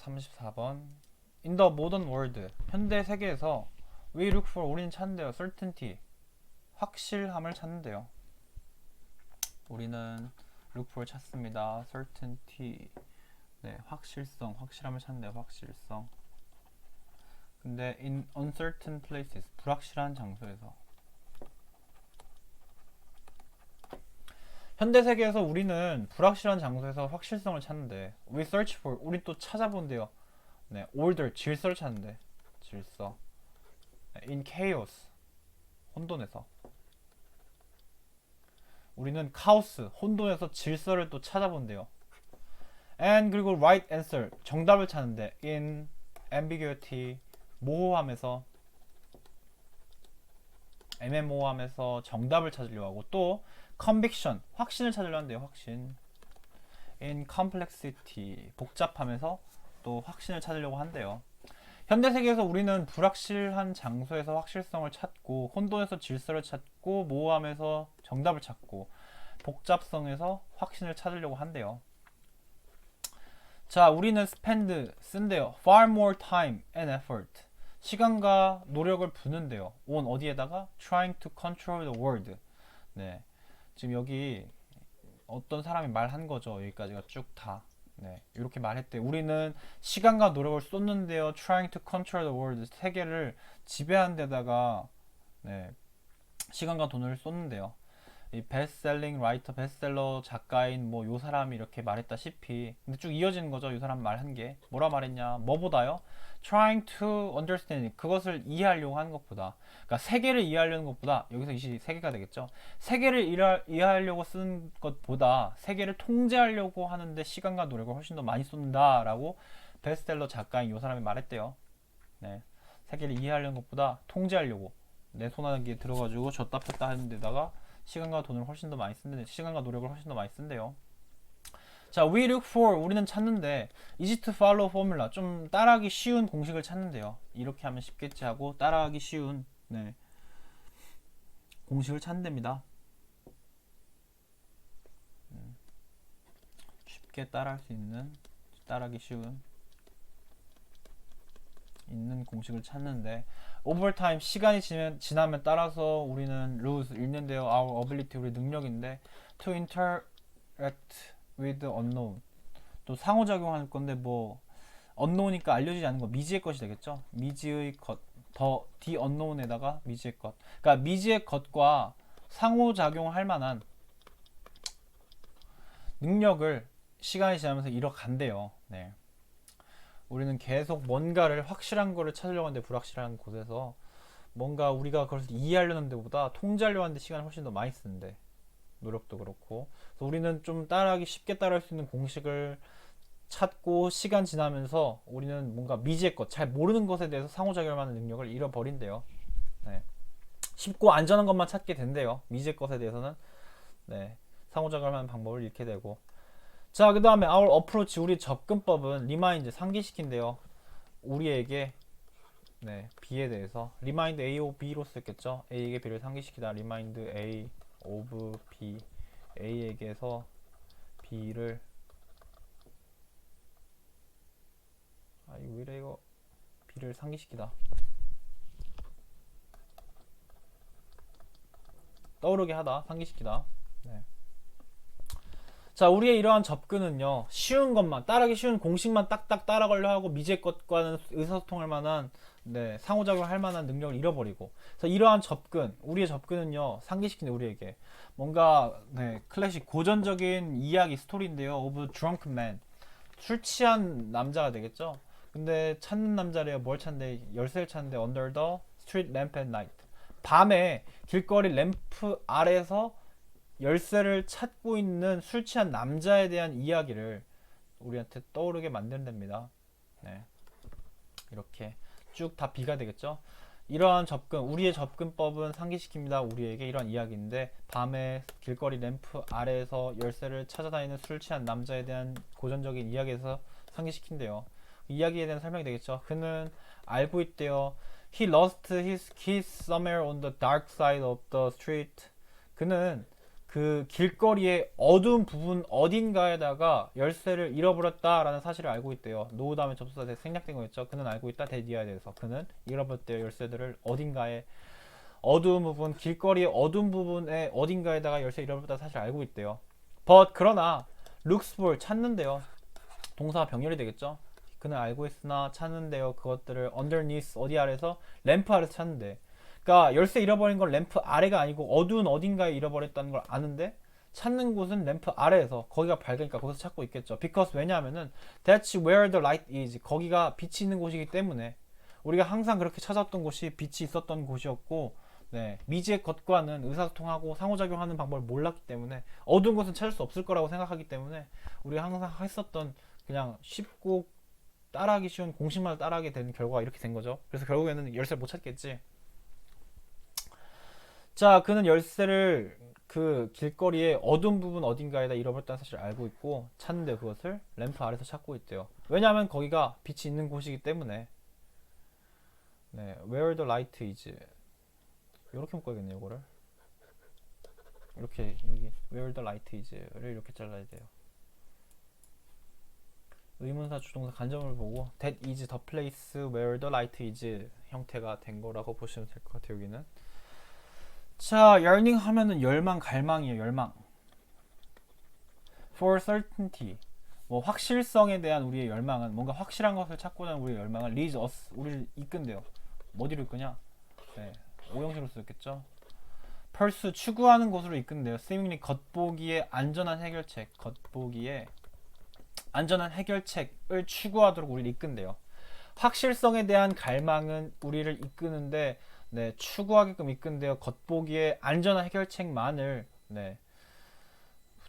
34번. In the modern world, 현대 세계에서 we look for, 우리는 찾는데요. certainty, 확실함을 찾는데요. 우리는 look for 찾습니다. certainty, 네, 확실성, 확실함을 찾는데요. 확실성. 근데 in uncertain places, 불확실한 장소에서. 현대 세계에서 우리는 불확실한 장소에서 확실성을 찾는데 we search for, 우리 또 찾아본대요. 네, order, 질서를 찾는데 질서. 네, in chaos, 혼돈에서. 우리는 카오스, 혼돈에서 질서를 또 찾아본대요. and 그리고 right answer, 정답을 찾는데 in ambiguity, 모호함에서, 애매모호함에서 정답을 찾으려고 하고, 또 conviction, 확신을 찾으려 하는데요. 확신. in complexity, 복잡함에서 또 확신을 찾으려고 한대요. 현대 세계에서 우리는 불확실한 장소에서 확실성을 찾고, 혼돈에서 질서를 찾고, 모호함에서 정답을 찾고, 복잡성에서 확신을 찾으려고 한대요. 자, 우리는 spend, 쓴대요. far more time and effort, 시간과 노력을 부는데요. on, 어디에다가? trying to control the world. 네, 지금 여기 어떤 사람이 말한 거죠. 여기까지가 쭉 다. 네, 이렇게 말했대요. 우리는 시간과 노력을 쏟는데요. trying to control the world, 세계를 지배하는 데다가, 네, 시간과 돈을 쏟는데요. 이 베스트셀링 라이터, 베스트셀러 작가인 뭐 요 사람이 이렇게 말했다시피, 근데 쭉 이어지는 거죠. 요 사람 말한 게 뭐라 말했냐? 뭐보다요? trying to understand, 그것을 이해하려고 하는 것보다, 그러니까 세계를 이해하려는 것보다, 여기서 이 세계가 되겠죠. 세계를 이해하려고 쓰는 것보다 세계를 통제하려고 하는데 시간과 노력을 훨씬 더 많이 쏟는다라고 베스트셀러 작가인 요 사람이 말했대요. 네, 세계를 이해하려는 것보다 통제하려고 내 손안에 들어가지고 줬다 폈다 하는 데다가 시간과 돈을 훨씬 더 많이 쓴대, 시간과 노력을 훨씬 더 많이 쓴대요. 자, we look for, 우리는 찾는데 easy to follow formula, 좀 따라하기 쉬운 공식을 찾는데요. 이렇게 하면 쉽겠지 하고 따라하기 쉬운, 네, 공식을 찾는답니다. 쉽게 따라할 수 있는, 따라하기 쉬운 있는 공식을 찾는데, over time, 시간이 지나면 따라서 우리는 lose, 잃는데요. our ability, 우리 능력인데, to interact with the unknown, 또 상호작용할 건데 뭐 unknown이니까 알려지지 않은 거, 미지의 것이 되겠죠. 미지의 것, 더 the unknown에다가 미지의 것, 그러니까 미지의 것과 상호작용할 만한 능력을 시간이 지나면서 잃어간대요. 네, 우리는 계속 뭔가를 확실한 거를 찾으려고 하는데 불확실한 곳에서 뭔가 우리가 그걸 이해하려는 데보다 통제하려고 하는데 시간을 훨씬 더 많이 쓰는데, 노력도 그렇고. 그래서 우리는 좀 따라하기 쉽게 따라할 수 있는 공식을 찾고 시간 지나면서 우리는 뭔가 미지의 것, 잘 모르는 것에 대해서 상호작용하는 능력을 잃어버린대요. 네, 쉽고 안전한 것만 찾게 된대요. 미지의 것에 대해서는, 네, 상호작용하는 방법을 잃게 되고. 자, 그 다음에 our approach, 우리 접근법은 remind, 상기시킨대요. 우리에게, 네, B에 대해서 remind A of B로 쓰였겠죠. A에게 B를 상기시키다. remind A of B, A에게서 B를, 아 이거 왜이래 이거, B를 상기시키다, 떠오르게 하다, 상기시키다. 네. 자, 우리의 이러한 접근은요, 쉬운 것만, 따라하기 쉬운 공식만 딱딱 따라가려 하고 미지의 것과는 의사소통할 만한, 네, 상호작용을 할 만한 능력을 잃어버리고. 그래서 이러한 접근, 우리의 접근은요, 상기시키는, 우리에게 뭔가, 네, 클래식 고전적인 이야기 스토리인데요. of drunk man, 술 취한 남자가 되겠죠. 근데 찾는 남자래요. 뭘 찾는데? 열쇠를 찾는데 under the street lamp at night, 밤에 길거리 램프 아래서 열쇠를 찾고 있는 술 취한 남자에 대한 이야기를 우리한테 떠오르게 만든답니다. 네, 이렇게 쭉 다 B가 되겠죠. 이러한 접근, 우리의 접근법은 상기시킵니다. 우리에게 이런 이야기인데, 밤에 길거리 램프 아래에서 열쇠를 찾아다니는 술 취한 남자에 대한 고전적인 이야기에서 상기시킨대요. 이야기에 대한 설명이 되겠죠. 그는 알고 있대요. He lost his keys somewhere on the dark side of the street. 그는 그 길거리의 어두운 부분 어딘가에다가 열쇠를 잃어버렸다라는 사실을 알고 있대요. 노후 다음에 접수사 생략된 거였죠. 그는 알고 있다. 대디어에 대해서 그는 잃어버렸대요. 열쇠들을 어딘가에 어두운 부분 길거리의 어두운 부분에 어딘가에다가 열쇠 잃어버렸다 사실 알고 있대요. But 그러나 looks for 찾는데요. 동사가 병렬이 되겠죠. 그는 알고 있으나 찾는데요. 그것들을 underneath 어디 아래서 램프 아래서 찾는데. 그러니까 열쇠 잃어버린 건 램프 아래가 아니고 어두운 어딘가에 잃어버렸다는 걸 아는데 찾는 곳은 램프 아래에서 거기가 밝으니까 거기서 찾고 있겠죠. Because 왜냐하면은 that's where the light is. 거기가 빛이 있는 곳이기 때문에 우리가 항상 그렇게 찾았던 곳이 빛이 있었던 곳이었고 네, 미지의 것과는 의사소통하고 상호작용하는 방법을 몰랐기 때문에 어두운 곳은 찾을 수 없을 거라고 생각하기 때문에 우리가 항상 했었던 그냥 쉽고 따라하기 쉬운 공식만 따라하게 된 결과가 이렇게 된 거죠. 그래서 결국에는 열쇠를 못 찾겠지. 자, 그는 열쇠를 그 길거리의 어두운 부분 어딘가에다 잃어버렸다는 사실을 알고 있고 찾는데 그것을 램프 아래서 찾고 있대요. 왜냐하면 거기가 빛이 있는 곳이기 때문에. 네, where the light is. 이렇게 묶어야겠네요, 이거를. 이렇게 여기 where the light is를 이렇게 잘라야 돼요. 의문사 주동사 간접을 보고 that is the place where the light is 형태가 된 거라고 보시면 될 것 같아요. 여기는. 자, yearning 하면은 열망, 갈망이에요. 열망. For certainty, 뭐 확실성에 대한 우리의 열망은 뭔가 확실한 것을 찾고자 하는 우리의 열망은 leads us, 우리를 이끈대요. 어디로 이끄냐? 네, 오형식으로 쓰였겠죠. pursue, 추구하는 곳으로 이끈대요. seemingly, 겉보기에 안전한 해결책, 겉보기에 안전한 해결책을 추구하도록 우리를 이끈대요. 확실성에 대한 갈망은 우리를 이끄는데 네, 추구하게끔 이끈대요. 겉보기에 안전한 해결책만을 네,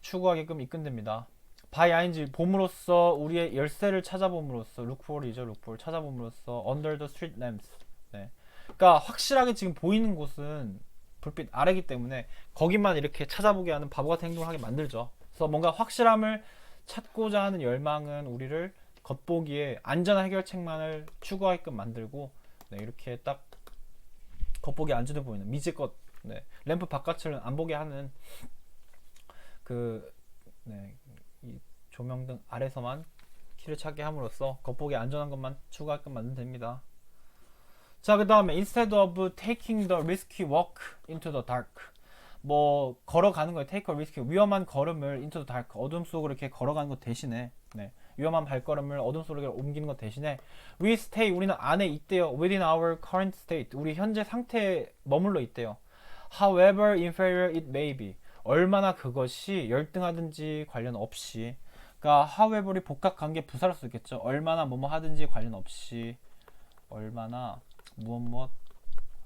추구하게끔 이끈답니다. by ing 봄으로써 우리의 열쇠를 찾아봄으로써 look for이죠. look for 찾아봄으로써 under the street lamps. 네. 그러니까 확실하게 지금 보이는 곳은 불빛 아래기 때문에 거기만 이렇게 찾아보게 하는 바보 같은 행동을 하게 만들죠. 그래서 뭔가 확실함을 찾고자 하는 열망은 우리를 겉보기에 안전한 해결책만을 추구하게끔 만들고 네, 이렇게 딱 겉보기 안전해 보이는 미지껏 네, 램프 바깥을 안 보게 하는 그 네, 이 조명등 아래서만 키를 찾게 함으로써 겉보기 안전한 것만 추구하게끔 만들면 됩니다. 자, 그 다음에 instead of taking the risky walk into the dark, 뭐 걸어가는 거예요. take a risky, 위험한 걸음을 into the dark, 어둠 속으로 이렇게 걸어가는 것 대신에 네, 위험한 발걸음을 어둠 속으로 옮기는 것 대신에 we stay, 우리는 안에 있대요. within our current state, 우리 현재 상태에 머물러 있대요. however inferior it may be, 얼마나 그것이 열등하든지 관련 없이. 그러니까 however이 복합관계 부사로 쓰겠죠. 얼마나 뭐뭐 하든지 관련 없이, 얼마나 무엇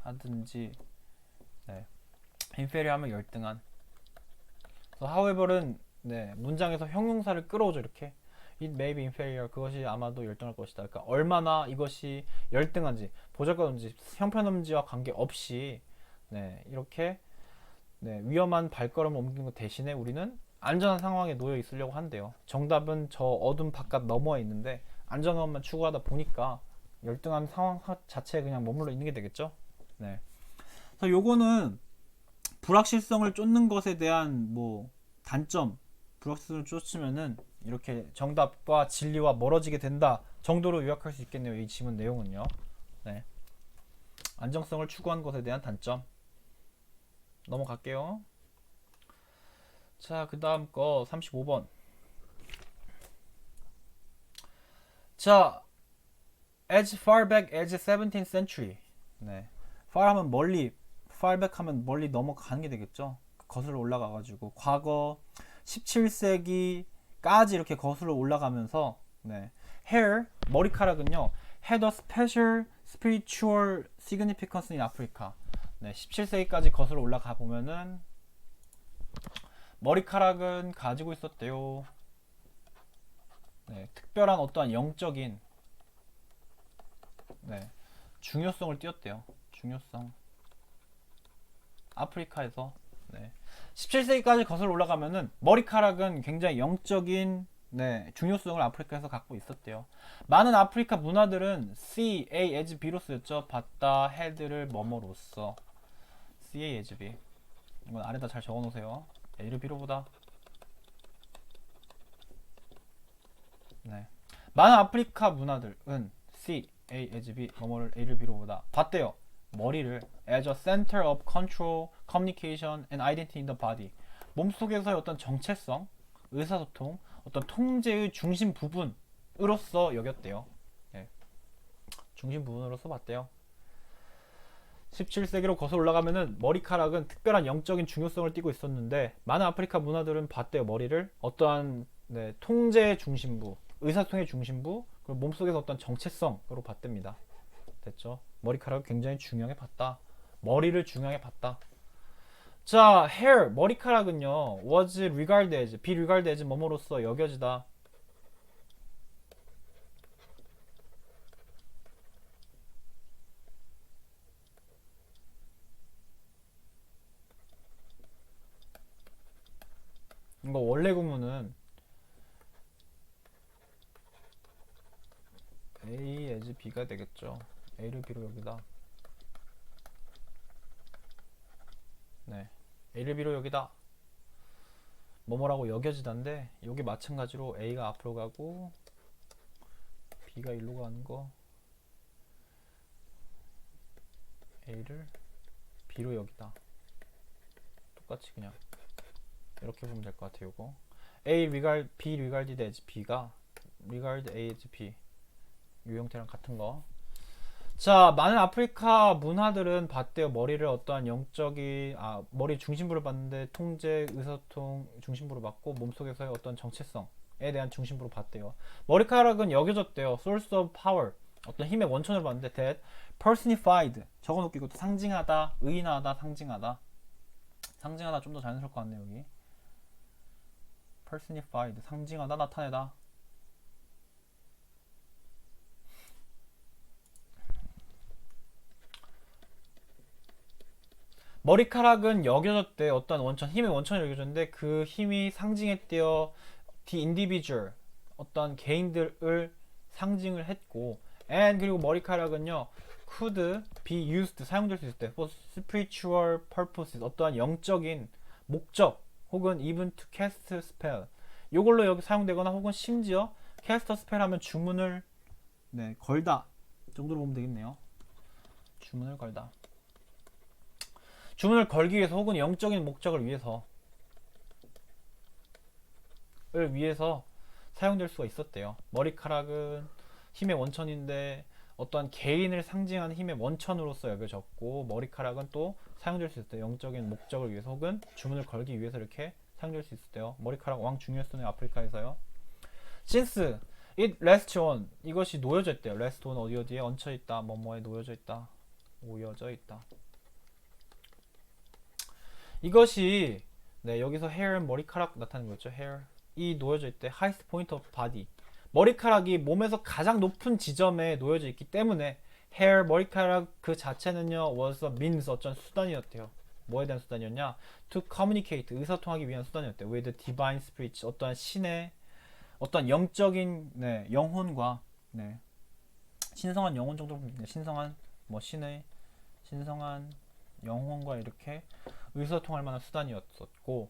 하든지. 네. inferior 하면 열등한. 그래서 however는 네, 문장에서 형용사를 끌어오죠. 이렇게 it may be inferior, 그것이 아마도 열등할 것이다. 그러니까 얼마나 이것이 열등한지, 보잘것없는지, 형편없는지와 관계없이 네, 이렇게 네, 위험한 발걸음을 옮기는 것 대신에 우리는 안전한 상황에 놓여 있으려고 한대요. 정답은 저 어둠 바깥 너머에 있는데 안전한 것만 추구하다 보니까 열등한 상황 자체에 그냥 머물러 있는 게 되겠죠. 네. 그래서 요거는 불확실성을 쫓는 것에 대한 뭐 단점, 불확실성을 쫓으면은 이렇게 정답과 진리와 멀어지게 된다 정도로 요약할 수 있겠네요. 이 지문 내용은요. 네. 안정성을 추구하는 것에 대한 단점. 넘어갈게요. 자, 그 다음 거 35번. 자, as far back as 17th century. 네. far 하면 멀리, far back 하면 멀리 넘어가는 게 되겠죠. 거슬러 올라가가지고 과거 17세기까지 이렇게 거슬러 올라가면서 네. hair, 머리카락은요, had a special spiritual significance in Africa. 네, 17세기까지 거슬러 올라가 보면은 머리카락은 가지고 있었대요. 네, 특별한 어떠한 영적인 네, 중요성을 띄었대요. 중요성. 아프리카에서 네, 17세기까지 거슬러 올라가면은 머리카락은 굉장히 영적인 네, 중요성을 아프리카에서 갖고 있었대요. 많은 아프리카 문화들은 C, A, as, B로 쓰였죠. 봤다, had를 뭐뭐로써. C, A, as, B. 이건 아래다 잘 적어 놓으세요. A를 B로 보다. 네. 많은 아프리카 문화들은 C, A as B, 뭐뭐를 A를 B로 보다. 봤대요. 머리를 as a center of control, communication and identity in the body. 몸속에서의 어떤 정체성, 의사소통, 어떤 통제의 중심 부분으로서 여겼대요. 예. 중심 부분으로서 봤대요. 17세기로 거슬러 올라가면은 머리카락은 특별한 영적인 중요성을 띠고 있었는데 많은 아프리카 문화들은 봤대요. 머리를 어떠한 통제의 중심부, 의사소통의 중심부, 그리고 몸속에서 어떤 정체성으로 봤답니다. 됐죠? 머리카락을 굉장히 중요하게 봤다. 머리를 중요하게 봤다. 자, hair, 머리카락은요, was regarded as, be regarded as 뭐뭐로서 여겨지다. 이거 원래 구문은 A as B가 되겠죠. A를 B로 여기다. 네, A를 B로 여기다. 뭐뭐라고 여겨지다인데 여기 마찬가지로 A가 앞으로 가고 B가 일로 가는 거 A를 B로 여기다. 똑같이 그냥 이렇게 보면 될 것 같아요. 이거 A regard B regarded as B가 regard A as B 이 형태랑 같은 거. 자, 많은 아프리카 문화들은 봤대요. 머리를 어떠한 영적인 머리 중심부를 봤는데 통제, 의사소통 중심부로 봤고 몸속에서의 어떤 정체성에 대한 중심부로 봤대요. 머리카락은 여겨졌대요. source of power 어떤 힘의 원천으로 봤는데 that personified 적어놓고 이것도 상징하다, 의인하다, 상징하다. 상징하다 좀 더 자연스러울 것 같네요. 여기 personified 상징하다, 나타내다. 머리카락은 여겨졌대. 어떤 원천, 힘의 원천이 여겨졌는데 그 힘이 상징했대요. the individual 어떤 개인들을 상징을 했고 and 그리고 머리카락은요 could be used 사용될 수 있을 때 for spiritual purposes 어떠한 영적인 목적 혹은 even to cast spell 요걸로 여기 사용되거나 혹은 심지어 cast spell 하면 주문을 걸다 정도로 보면 되겠네요. 주문을 걸다. 주문을 걸기 위해서 혹은 영적인 목적을 위해서 사용될 수가 있었대요. 머리카락은 힘의 원천인데 어떠한 개인을 상징하는 힘의 원천으로서 여겨졌고 머리카락은 또 사용될 수 있었대요. 영적인 목적을 위해서 혹은 주문을 걸기 위해서 이렇게 사용될 수 있었대요. 머리카락 왕 중요했었네요. 아프리카에서요. since it rests on 이것이 놓여져 있대요. rest on 어디에 얹혀 있다. 뭐뭐에 놓여져 있다. 오여져 있다. 이것이 여기서 hair 머리카락 나타내는 거죠. hair 이 놓여져 있대. highest point of body 머리카락이 몸에서 가장 높은 지점에 놓여져 있기 때문에 hair 머리카락 그 자체는요 was a means 어쩐 수단이었대요. 뭐에 대한 수단이었냐? to communicate 의사통하기 위한 수단이었대요. with divine spirit 어떠한 신의 어떠한 영적인 영혼과 신성한 영혼 정도 신성한 신성한 영혼과 이렇게 의사소통할 만한 수단이었었고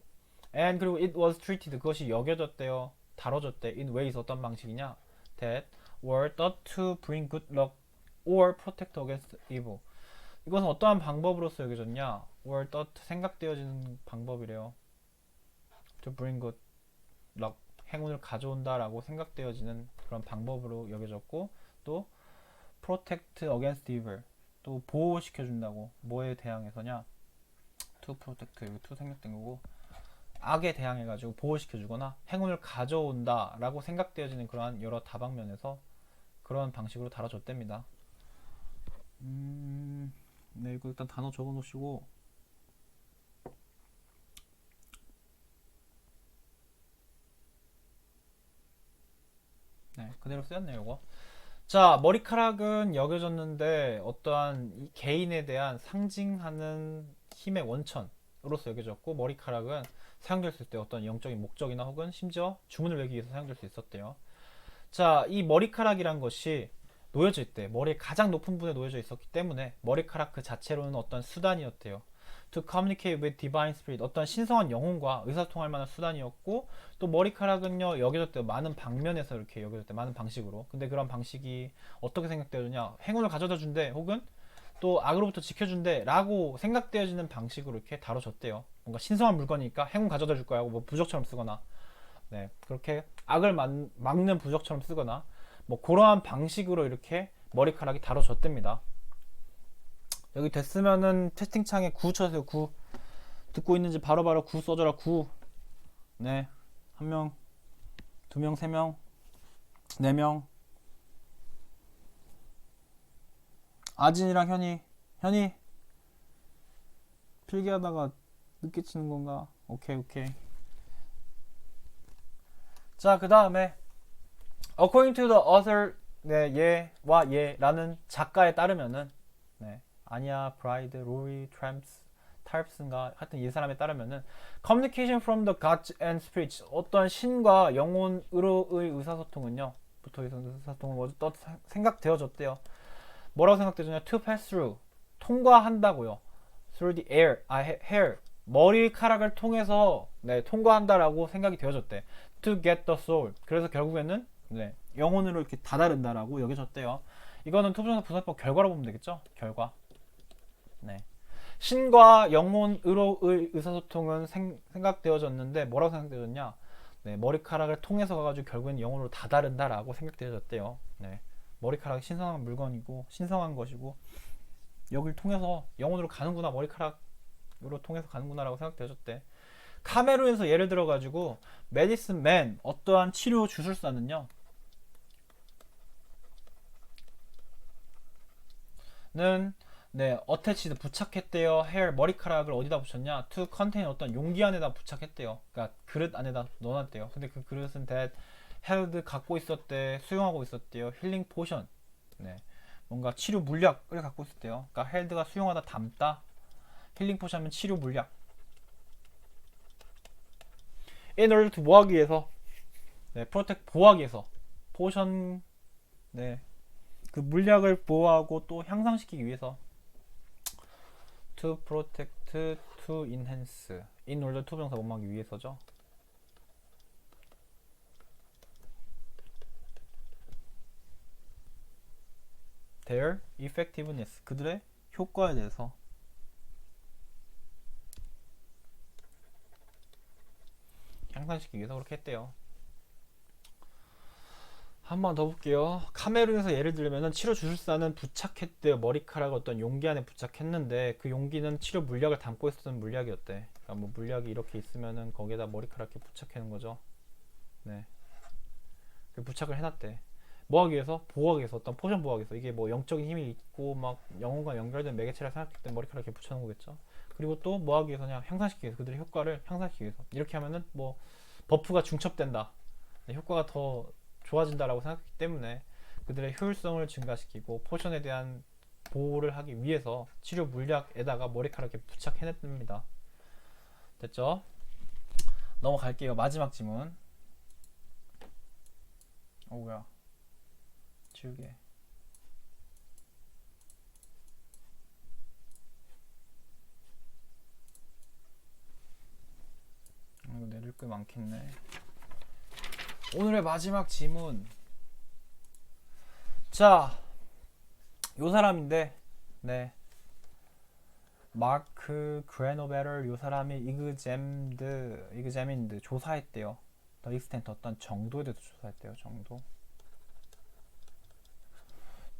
and 그리고 it was treated 그것이 여겨졌대요. 다뤄졌대. in ways 어떤 방식이냐 that were thought to bring good luck or protect against evil 이것은 어떠한 방법으로서 여겨졌냐 were thought 생각되어지는 방법이래요. to bring good luck 행운을 가져온다 라고 생각되어지는 그런 방법으로 여겨졌고 또 protect against evil 또 보호시켜준다고 뭐에 대항해서냐 to protect 여기 to 생략된 거고 악에 대항해가지고 보호시켜주거나 행운을 가져온다 라고 생각되어지는 그러한 여러 다방면에서 그런 방식으로 다뤄졌답니다. 네 이거 일단 단어 적어 놓으시고 그대로 쓰였네요 이거. 자 머리카락은 여겨졌는데 어떠한 이 개인에 대한 상징하는 힘의 원천으로서 여겨졌고 머리카락은 사용될 수 있을 때 어떤 영적인 목적이나 혹은 심지어 주문을 외우기 위해서 사용될 수 있었대요. 자 이 머리카락이란 것이 놓여져 있대. 머리의 가장 높은 부분에 놓여져 있었기 때문에 머리카락 그 자체로는 어떤 수단이었대요. to communicate with divine spirit. 어떤 신성한 영혼과 의사소통할 만한 수단이었고, 또 머리카락은요 여겨졌대요. 많은 방면에서 이렇게 여겨졌대. 많은 방식으로. 근데 그런 방식이 어떻게 생각되느냐? 행운을 가져다 준대. 혹은 또 악으로부터 지켜준대 라고 생각되어지는 방식으로 이렇게 다뤄졌대요. 뭔가 신성한 물건이니까 행운 가져다 줄 거야 하고 뭐 부적처럼 쓰거나, 네, 그렇게 악을 막는 부적처럼 쓰거나 뭐 그러한 방식으로 이렇게 머리카락이 다뤄졌답니다. 여기 됐으면은 채팅창에 9 쳐주세요. 9. 듣고 있는지 바로바로 9 써줘라. 9. 네, 1명, 2명, 3명, 4명. 아진이랑 현이 필기하다가 늦게 치는 건가? 오케이. 자, 그 다음에 according to the author, 네, 얘와 얘라는 작가에 따르면은, 네, 아니야, 브라이드, 로리, 탈프스인가 하여튼 이 사람에 따르면은 communication from the gods and spirits, 어떠한 신과 영혼으로의 의사소통은요, 부터 의사소통은 먼저 생각되어졌대요. 뭐라고 생각되었냐? to pass through, 통과한다고요. through the hair, 머리카락을 통해서, 네, 통과한다라고 생각이 되어졌대. to get the soul, 그래서 결국에는, 네, 영혼으로 이렇게 다다른다라고 여겨졌대요. 이거는 투부정사 부사법 결과로 보면 되겠죠? 결과. 네. 신과 영혼으로의 의사소통은 생각되어졌는데 뭐라고 생각되어졌냐? 네, 머리카락을 통해서 가가지고 결국엔 영혼으로 다다른다라고 생각되어졌대요. 네. 머리카락이 신성한 물건이고 신성한 것이고 여기를 통해서 영혼으로 가는구나, 머리카락으로 통해서 가는구나 라고 생각되어졌대. 카메룬에서 예를 들어 가지고 메디슨 맨, 어떠한 치료 주술사는요 네, attached, 부착했대요. hair, 머리카락을 어디다 붙였냐? to contain, 어떤 용기 안에다 부착했대요. 그러니까 그릇 안에다 넣어놨대요. 근데 그 그릇은 that held, 갖고 있었대, 수용하고 있었대요. 힐링 포션, 네, 뭔가 치료 물약을 갖고 있었대요. 그러니까 held가 수용하다, 담다. 힐링 포션은 치료 물약. in order to, 뭐 하기 위해서? 네, protect, 보호하기 위해서. 포션, 네, 그 물약을 보호하고 또 향상시키기 위해서. to protect, to enhance, in order to 부정사 원망하기 위해서죠. their effectiveness, 그들의 효과에 대해서. 향상시키기 위해서 그렇게 했대요. 한 번 더 볼게요. 카메룬에서 예를 들면은 치료 주술사는 부착했대요. 머리카락 어떤 용기 안에 부착했는데 그 용기는 치료 물약을 담고 있었던 물약이었대. 그러니까 뭐 물약이 이렇게 있으면은 거기에다 머리카락 이렇게 부착하는 거죠. 네, 부착을 해놨대. 뭐 하기 위해서? 보호하기 위해서, 어떤 포션 보호하기 위해서. 이게 뭐 영적인 힘이 있고 막 영혼과 연결된 매개체라 생각했을 때 머리카락 이렇게 붙여놓은 거겠죠. 그리고 또 뭐 하기 위해서냐? 향상시키기 위해서, 그들의 효과를 향상시키기 위해서. 이렇게 하면은 뭐 버프가 중첩된다, 네, 효과가 더 좋아진다라고 생각했기 때문에 그들의 효율성을 증가시키고 포션에 대한 보호를 하기 위해서 치료 물약에다가 머리카락에 부착해냈답니다. 됐죠? 넘어갈게요. 마지막 지문. 뭐야, 지우개. 이거 내릴 게 많겠네. 오늘의 마지막 지문. 자, 요 사람인데, 네, 마크 그레노베럴, 요 사람이 이그제민드 조사했대요. 더 익스텐트, 어떤 정도에 대해서 조사했대요. 정도.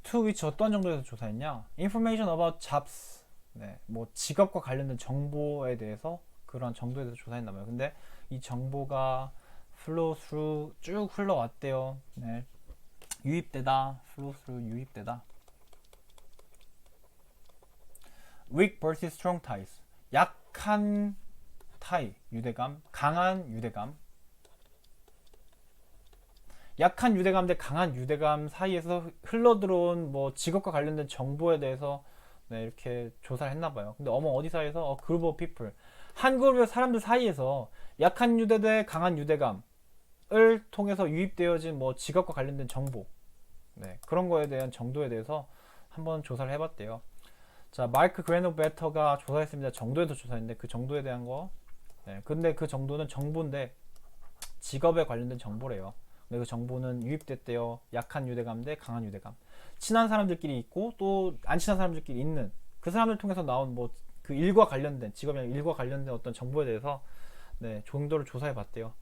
to which, 어떤 정도에 대해서 조사했냐? information about jobs, 네, 뭐 직업과 관련된 정보에 대해서, 그런 정도에 대해서 조사했나봐요. 근데 이 정보가 flow through, 쭉 흘러왔대요. 네, 유입되다, flow through, 유입되다. weak vs strong ties, 약한 타이, 유대감, 강한 유대감. 약한 유대감 대 강한 유대감 사이에서 흘러들어온 뭐 직업과 관련된 정보에 대해서, 네, 이렇게 조사를 했나봐요. 근데 어디 사이에서? group of people, 한 그룹의 사람들 사이에서 약한 유대 대 강한 유대감을 통해서 유입되어진 뭐 직업과 관련된 정보, 네, 그런 거에 대한 정도에 대해서 한번 조사를 해봤대요. 자, 마이크 그레노베터가 조사했습니다. 정도에 대해서 조사했는데 그 정도에 대한 거. 네, 근데 그 정도는 정보인데 직업에 관련된 정보래요. 근데 그 정보는 유입됐대요. 약한 유대감 대 강한 유대감. 친한 사람들끼리 있고 또 안 친한 사람들끼리 있는 그 사람들 통해서 나온 뭐 그 일과 관련된 직업이나 일과 관련된 어떤 정보에 대해서 네, 정도를 조사해 봤대요.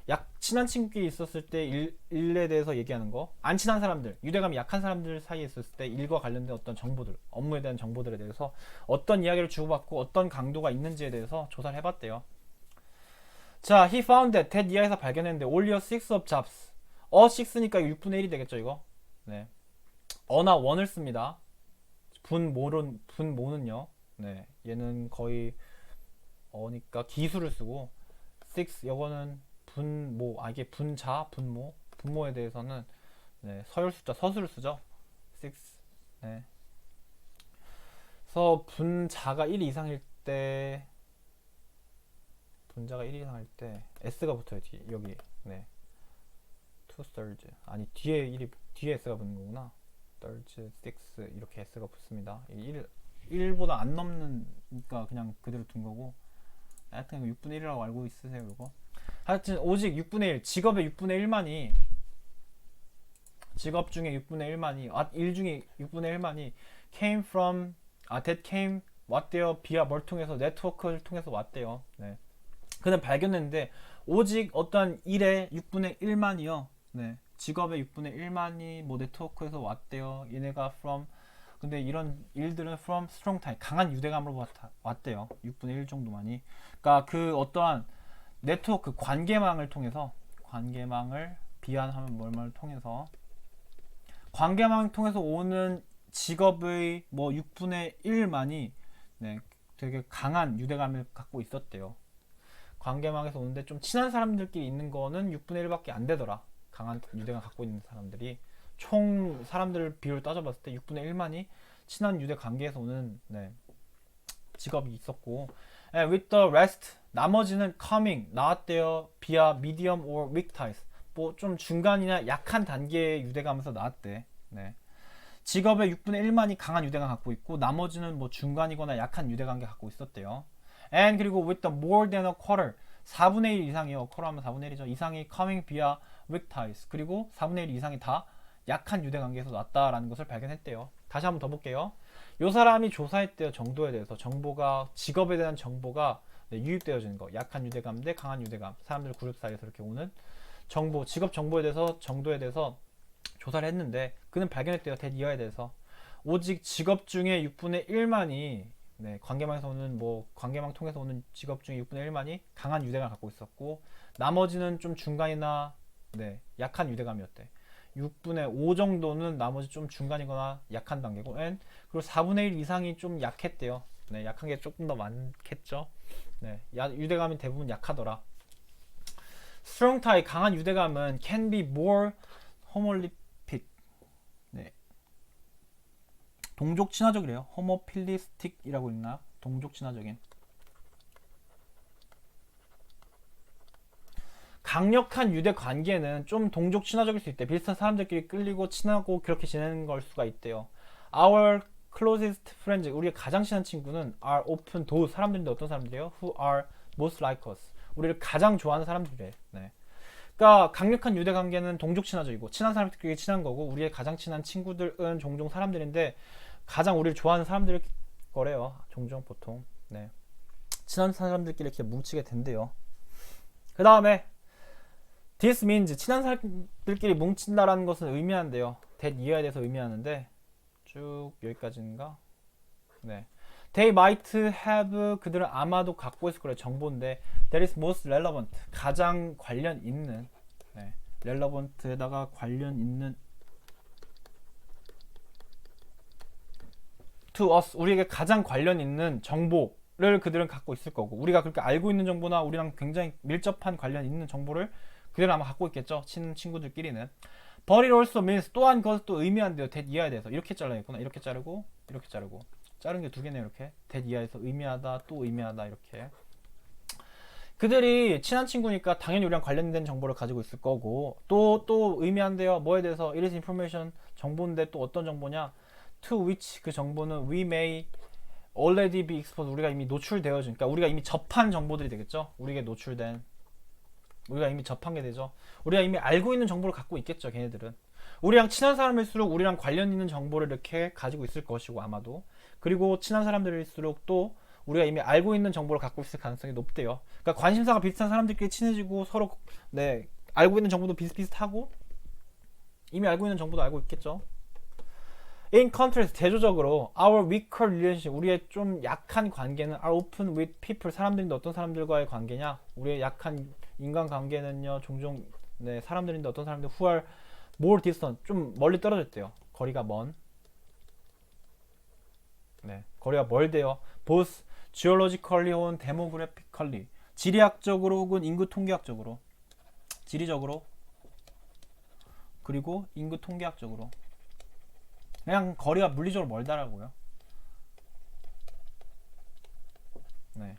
약 친한 친구끼리 있었을 때 일에 대해서 얘기하는 거, 안 친한 사람들, 유대감이 약한 사람들 사이에 있었을 때 일과 관련된 어떤 정보들, 업무에 대한 정보들에 대해서 어떤 이야기를 주고받고 어떤 강도가 있는지에 대해서 조사를 해봤대요. 자, he found that 이하에서 발견했는데 only a six of jobs. 6니까 6분의 1이 되겠죠, 이거. 네. 어나 1을 씁니다. 분모는요. 네. 얘는 거의 어니까 기수를 쓰고 6 이거는 분모, 이게 분모에 대해서는 네, 서열 숫자 서술을 쓰죠. 6. 네. 그래서 분자가 1 이상일 때 S가 붙어요. 여기. 네. 2 thirds. 아니, 뒤에 S가 붙는 거구나. thirds, 6 이렇게 S가 붙습니다. 1보다 안 넘는니까 그냥 그대로 둔 거고. 하여튼 6분의 1이라고 알고 있으세요, 이거. 하여튼 오직 6분의 1, 직업의 6분의 1만이 직업 중에 6분의 1만이 일 중에 6분의 1만이 that came 왔대요. 비아 뭘 통해서 네트워크를 통해서 왔대요. 네. 그는 발견했는데 오직 어떤 일의 6분의 1만이요. 네. 직업의 6분의 1만이 뭐 네트워크에서 왔대요. 얘네가 근데 이런 일들은 from strong tie 강한 유대감으로 왔대요. 6분의 1 정도만이. 그러니까 그 어떠한 네트워크 관계망을 통해서 관계망을 비한하면 뭘뭘 통해서 관계망을 통해서 오는 직업의 뭐 6분의 1만이 네, 되게 강한 유대감을 갖고 있었대요. 관계망에서 오는데 좀 친한 사람들끼리 있는 거는 6분의 1밖에 안 되더라. 강한 유대감 갖고 있는 사람들이 총 사람들 비율을 따져봤을 때 6분의 1만이 친한 유대 관계에서 오는 네, 직업이 있었고 with the rest 나머지는 coming 나왔대요. via medium or weak ties 뭐 좀 중간이나 약한 단계의 유대감에서 나왔대. 네. 직업의 6분의 1만이 강한 유대감 갖고 있고 나머지는 뭐 중간이거나 약한 유대관계 갖고 있었대요. and 그리고 with the more than a quarter 4분의 1 이상이요. quarter 하면 4분의 1이죠. 이상이 coming via weak ties 그리고 4분의 1 이상이 다 약한 유대관계에서 났다라는 것을 발견했대요. 다시 한번 더 볼게요. 이 사람이 조사했대요. 정도에 대해서 정보가 직업에 대한 정보가 네, 유입되어지는 거 약한 유대감 대 강한 유대감 사람들 그룹 사이에서 이렇게 오는 정보 직업 정보에 대해서 정도에 대해서 조사를 했는데 그는 발견했대요. that 이하에 대해서 오직 직업 중에 6분의 1만이 네, 관계망에서 오는 뭐 관계망 통해서 오는 직업 중에 6분의 1만이 강한 유대감을 갖고 있었고 나머지는 좀 중간이나 네, 약한 유대감이었대. 6분의 5 정도는 나머지 좀 중간이거나 약한 단계고 그리고 4분의 1 이상이 좀 약했대요. 네, 약한 게 조금 더 많겠죠. 네, 유대감이 대부분 약하더라. strong tie 강한 유대감은 can be more homophilic 네. 동족 친화적이래요. homophilistics이라고 있나? 동족 친화적인. 강력한 유대 관계는 좀 동족 친화적일 수 있대. 비슷한 사람들끼리 끌리고 친하고 그렇게 지내는 걸 수가 있대요. Our closest friends, 우리의 가장 친한 친구는 are often those 사람들인데 어떤 사람들이에요? Who are most like us. 우리를 가장 좋아하는 사람들이래. 네. 그러니까 강력한 유대 관계는 동족 친화적이고 친한 사람들끼리 친한 거고 우리의 가장 친한 친구들은 종종 사람들인데 가장 우리를 좋아하는 사람들 거래요. 종종 보통. 네. 친한 사람들끼리 이렇게 뭉치게 된대요. 그 다음에 This means 친한 사람들끼리 뭉친다라는 것은 의미한대요. that 이하에 대해서 의미하는데 쭉 여기까지인가? 네. They might have 그들은 아마도 갖고 있을 거래요. 정보인데 that is most relevant 가장 관련 있는 네. relevant에다가 관련 있는 to us 우리에게 가장 관련 있는 정보를 그들은 갖고 있을 거고 우리가 그렇게 알고 있는 정보나 우리랑 굉장히 밀접한 관련 있는 정보를 그들은 아마 갖고 있겠죠. 친구들끼리는. But it also means 또한 그것도 의미한대요. that 이하에 대해서 이렇게 잘라야겠구나. 이렇게 자르고 이렇게 자르고 자른 게 두 개네요. 이렇게 that 이하에서 의미하다 또 의미하다 이렇게 그들이 친한 친구니까 당연히 우리랑 관련된 정보를 가지고 있을 거고 또 의미한대요. 뭐에 대해서 it is information 정보인데 또 어떤 정보냐 to which 그 정보는 we may already be exposed, 우리가 이미 노출되어진, 그러니까 우리가 이미 접한 정보들이 되겠죠. 우리에게 노출된, 우리가 이미 접한 게 되죠. 우리가 이미 알고 있는 정보를 갖고 있겠죠. 걔네들은 우리랑 친한 사람일수록 우리랑 관련 있는 정보를 이렇게 가지고 있을 것이고, 아마도. 그리고 친한 사람들일수록 또 우리가 이미 알고 있는 정보를 갖고 있을 가능성이 높대요. 그러니까 관심사가 비슷한 사람들끼리 친해지고 서로 네 알고 있는 정보도 비슷비슷하고 이미 알고 있는 정보도 알고 있겠죠. In contrast, 대조적으로 our weaker relationship, 우리의 좀 약한 관계는 are open with people, 사람들인데 어떤 사람들과의 관계냐, 우리의 약한 인간관계는요 종종 네 사람들인데 어떤 사람들 who are more distant, 좀 멀리 떨어졌대요. 거리가 먼, 네 거리가 멀대요. both geologically 혹은 demographically, 지리학적으로 혹은 인구 통계학적으로, 지리적으로 그리고 인구 통계학적으로, 그냥 거리가 물리적으로 멀다라고요. 네.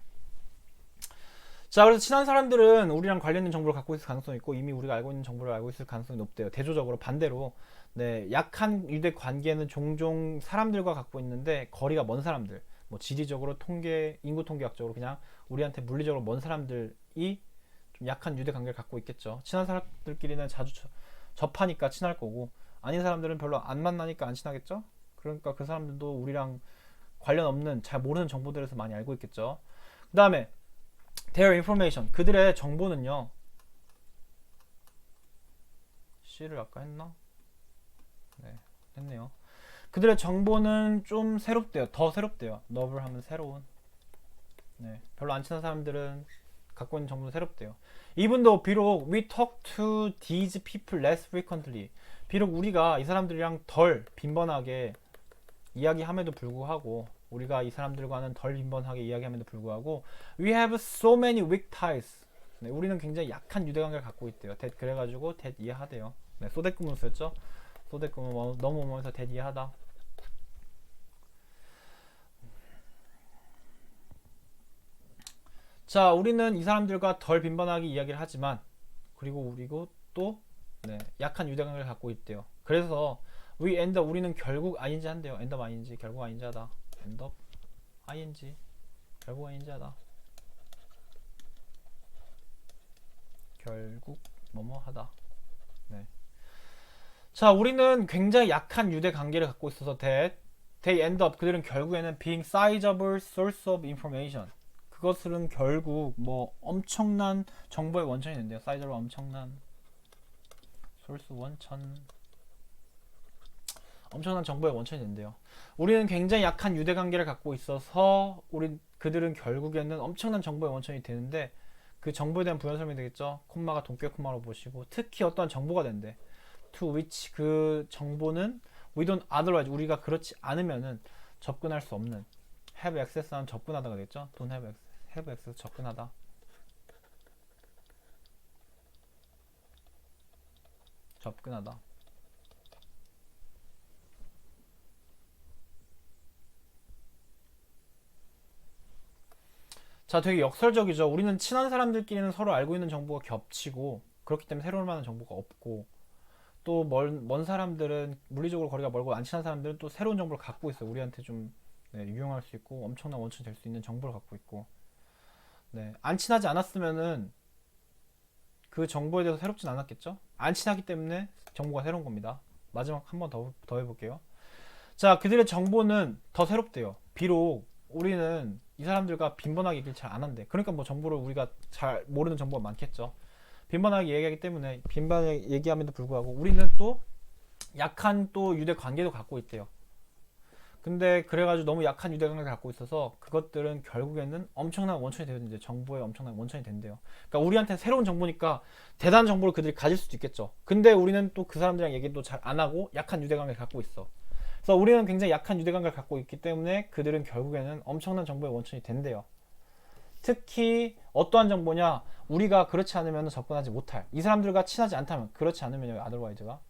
자, 그래서 친한 사람들은 우리랑 관련된 정보를 갖고 있을 가능성이 있고 이미 우리가 알고 있는 정보를 알고 있을 가능성이 높대요. 대조적으로 반대로 네, 약한 유대 관계는 종종 사람들과 갖고 있는데 거리가 먼 사람들, 뭐 지리적으로 통계, 인구 통계학적으로 그냥 우리한테 물리적으로 먼 사람들이 좀 약한 유대 관계를 갖고 있겠죠. 친한 사람들끼리는 자주 접하니까 친할 거고, 아닌 사람들은 별로 안 만나니까 안 친하겠죠. 그러니까 그 사람들도 우리랑 관련 없는 잘 모르는 정보들에서 많이 알고 있겠죠. 그 다음에 their information, 그들의 정보는요, C를 아까 했나? 네, 했네요. 그들의 정보는 좀 새롭대요. 더 새롭대요. novel 하면 새로운. 네, 별로 안 친한 사람들은 갖고 있는 정보는 새롭대요. Even though, 비록 we talk to these people less frequently, 비록 우리가 이 사람들이랑 덜 빈번하게 이야기함에도 불구하고, 우리가 이 사람들과는 덜 빈번하게 이야기함에도 불구하고 we have so many weak ties, 네, 우리는 굉장히 약한 유대관계를 갖고 있대요. that, 그래가지고 that 이해하대요. 네, 소댓구문 쓰였죠. 소댓구문 너무 오면서 that 이해하다. 자, 우리는 이 사람들과 덜 빈번하게 이야기를 하지만 그리고 또 네, 약한 유대관계를 갖고 있대요. 그래서 we end up, 우리는 결국 ing 한대요. end up ing, 결국 ing 하다. end up ing, 결국 ing 하다. 결국 뭐뭐 하다. 네. 자, 우리는 굉장히 약한 유대 관계를 갖고 있어서 that they end up, 그들은 결국에는 being sizable source of information, 그것은 결국 뭐 엄청난 정보의 원천이 된대요. sizable, 엄청난, source, 원천, 엄청난 정보의 원천이 된대요. 우리는 굉장히 약한 유대 관계를 갖고 있어서 그들은 결국에는 엄청난 정보의 원천이 되는데, 그 정보에 대한 부연 설명이 되겠죠. 콤마가 동격 콤마로 보시고, 특히 어떠한 정보가 된대. to which, 그 정보는 we don't otherwise, 우리가 그렇지 않으면은 접근할 수 없는, have access 하면 접근하다가 되겠죠. don't have access, 접근하다. 접근하다. 자, 되게 역설적이죠. 우리는 친한 사람들끼리는 서로 알고 있는 정보가 겹치고, 그렇기 때문에 새로울 만한 정보가 없고, 또 먼 사람들은 물리적으로 거리가 멀고 안 친한 사람들은 또 새로운 정보를 갖고 있어요. 우리한테 좀 네, 유용할 수 있고 엄청난 원천이 될 수 있는 정보를 갖고 있고, 네, 안 친하지 않았으면은 그 정보에 대해서 새롭진 않았겠죠. 안 친하기 때문에 정보가 새로운 겁니다. 마지막 한 번 더 해볼게요. 자, 그들의 정보는 더 새롭대요. 비록 우리는 이 사람들과 빈번하게 얘기를 잘 안 한대. 그러니까 뭐 정보를 우리가 잘 모르는 정보가 많겠죠. 빈번하게 얘기하기 때문에 빈번하게 얘기함에도 불구하고 우리는 또 약한 또 유대 관계도 갖고 있대요. 근데 그래가지고 너무 약한 유대 관계를 갖고 있어서 그것들은 결국에는 엄청난 원천이 되거든요. 이제 정보의 엄청난 원천이 된대요. 그러니까 우리한테 새로운 정보니까 대단한 정보를 그들이 가질 수도 있겠죠. 근데 우리는 또 그 사람들이랑 얘기도 잘 안 하고 약한 유대 관계를 갖고 있어. 그래서 우리는 굉장히 약한 유대 관계를 갖고 있기 때문에 그들은 결국에는 엄청난 정보의 원천이 된대요. 특히 어떠한 정보냐, 우리가 그렇지 않으면 접근하지 못할, 이 사람들과 친하지 않다면, 그렇지 않으면 otherwise가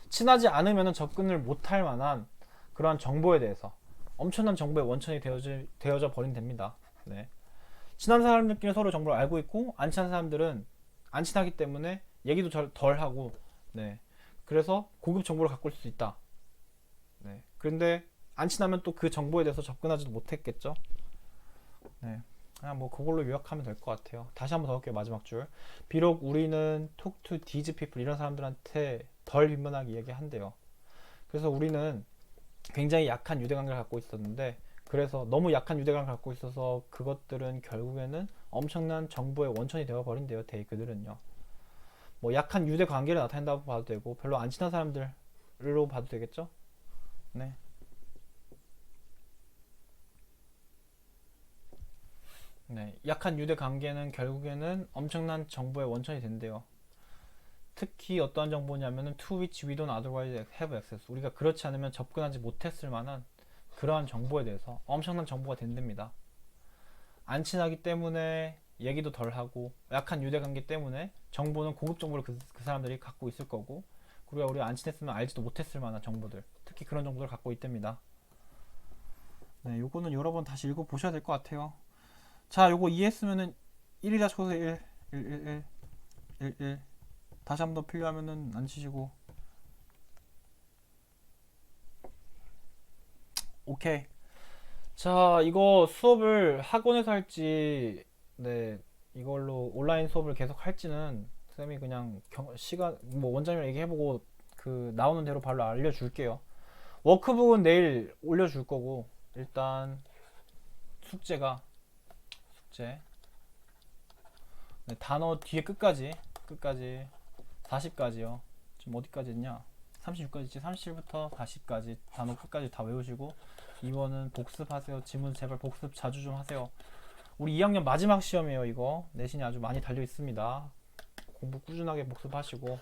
친하지 않으면 접근을 못할 만한 그러한 정보에 대해서 엄청난 정보의 원천이 되어져 버린 됩니다. 네. 친한 사람들끼리 서로 정보를 알고 있고 안 친한 사람들은 안 친하기 때문에 얘기도 덜 하고, 네. 그래서 고급 정보를 갖고 올 수 있다. 네. 그런데 안 친하면 또 그 정보에 대해서 접근하지도 못했겠죠. 네. 그냥 뭐 그걸로 요약하면 될 것 같아요. 다시 한번 더 볼게요. 마지막 줄. 비록 우리는 talk to these people 이런 사람들한테 덜 빈번하게 이야기한대요. 그래서 우리는 굉장히 약한 유대관계를 갖고 있었는데 그래서 너무 약한 유대관계를 갖고 있어서 그것들은 결국에는 엄청난 정보의 원천이 되어 버린대요. 그들은요. 뭐 약한 유대관계를 나타낸다고 봐도 되고 별로 안 친한 사람들로 봐도 되겠죠. 네. 네, 약한 유대 관계는 결국에는 엄청난 정보의 원천이 된대요. 특히 어떠한 정보냐면은 to which we don't otherwise have access. 우리가 그렇지 않으면 접근하지 못했을 만한 그러한 정보에 대해서 엄청난 정보가 된답니다. 안 친하기 때문에 얘기도 덜 하고 약한 유대 관계 때문에 정보는 고급 정보를 그 사람들이 갖고 있을 거고 그리고 우리가 안 친했으면 알지도 못했을 만한 정보들 특히 그런 정보를 갖고 있답니다. 네, 요거는 여러 번 다시 읽어 보셔야 될 것 같아요. 자, 요거 이해했으면은 1이-커서 1, 1, 1, 1, 1. 다시 한번 더 필요하면은 안 치시고. 오케이. 자, 이거 수업을 학원에서 할지, 네, 이걸로 온라인 수업을 계속 할지는 쌤이 그냥 시간, 뭐 원장님이랑 얘기해보고 그 나오는 대로 바로 알려줄게요. 워크북은 내일 올려줄 거고, 일단 숙제가 숙제. 네, 단어 뒤에 끝까지 40까지요. 지금 어디까지 했냐? 36까지지. 37부터 40까지 단어 끝까지 다 외우시고 2번은 복습하세요. 지문 제발 복습 자주 좀 하세요. 우리 2학년 마지막 시험이에요. 이거 내신이 아주 많이 달려 있습니다. 공부 꾸준하게 복습하시고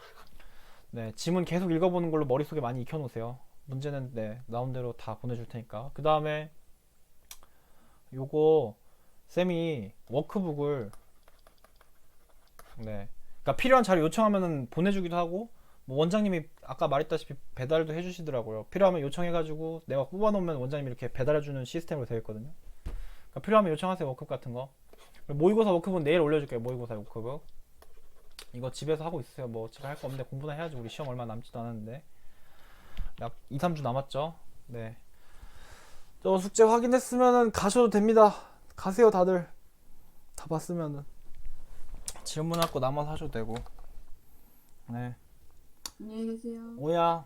네, 지문 계속 읽어보는 걸로 머릿속에 많이 익혀놓으세요. 문제는 네, 나온 대로 다 보내줄 테니까. 그 다음에 요거 쌤이 워크북을 네, 그러니까 필요한 자료 요청하면은 보내주기도 하고 뭐 원장님이 아까 말했다시피 배달도 해주시더라고요. 필요하면 요청해가지고 내가 뽑아놓으면 원장님이 이렇게 배달해주는 시스템으로 되어 있거든요. 그러니까 필요하면 요청하세요. 워크북 같은 거. 모의고사 워크북은 내일 올려줄게요. 모의고사 워크북. 이거 집에서 하고 있어요. 뭐 집에 할 거 없는데 공부나 해야지. 우리 시험 얼마 남지도 않았는데 약 2, 3주 남았죠. 네. 저 숙제 확인했으면은 가셔도 됩니다. 가세요 다들. 다 봤으면은 질문할 거 남아서 하셔도 되고. 네. 안녕히 계세요. 오야.